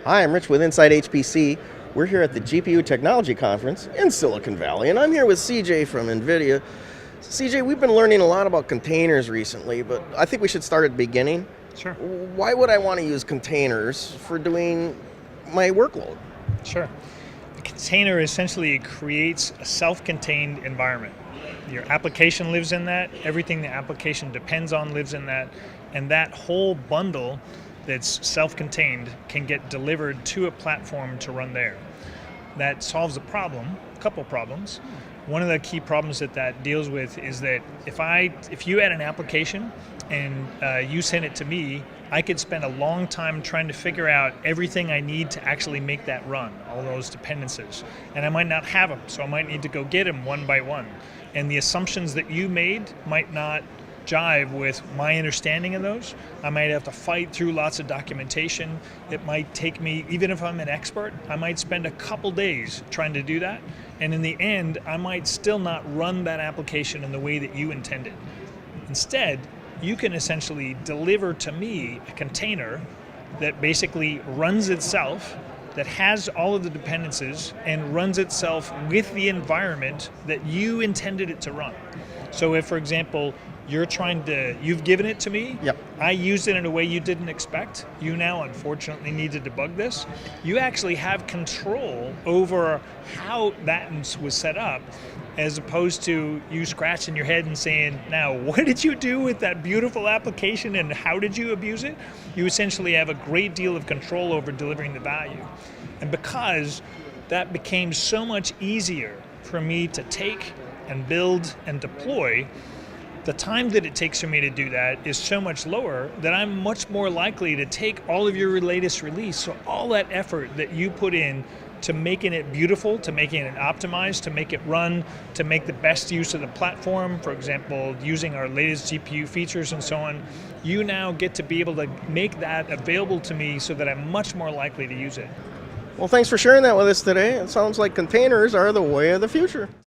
Hi, I'm Rich with Inside HPC. We're here at the GPU Technology Conference in Silicon Valley, and I'm here with CJ from NVIDIA. CJ, we've been learning a lot about containers recently, but I think we should start at the beginning. Sure. Why would I want to use containers for doing my workload? Sure. A container essentially creates a self-contained environment. Your application lives in that, everything the application depends on lives in that, and that whole bundle that's self-contained can get delivered to a platform to run there. That solves a problem, a couple problems. One of the key problems that deals with is that if you had an application and you sent it to me, I could spend a long time trying to figure out everything I need to actually make that run, all those dependencies. And I might not have them, so I might need to go get them one by one. And the assumptions that you made might not jive with my understanding of those. I might have to fight through lots of documentation. It might take me, even if I'm an expert, I might spend a couple days trying to do that. And in the end, I might still not run that application in the way that you intended. Instead, you can essentially deliver to me a container that basically runs itself, that has all of the dependencies and runs itself with the environment that you intended it to run. So if, for example, you've given it to me, Yep. I used it in a way you didn't expect, you now unfortunately need to debug this, you actually have control over how that was set up, as opposed to you scratching your head and saying, now, what did you do with that beautiful application and how did you abuse it? You essentially have a great deal of control over delivering the value. And because that became so much easier for me to take and build and deploy, the time that it takes for me to do that is so much lower that I'm much more likely to take all of your latest release, so all that effort that you put in to making it beautiful, to making it optimized, to make it run, to make the best use of the platform, for example, using our latest GPU features and so on, you now get to be able to make that available to me so that I'm much more likely to use it. Well, thanks for sharing that with us today. It sounds like containers are the way of the future.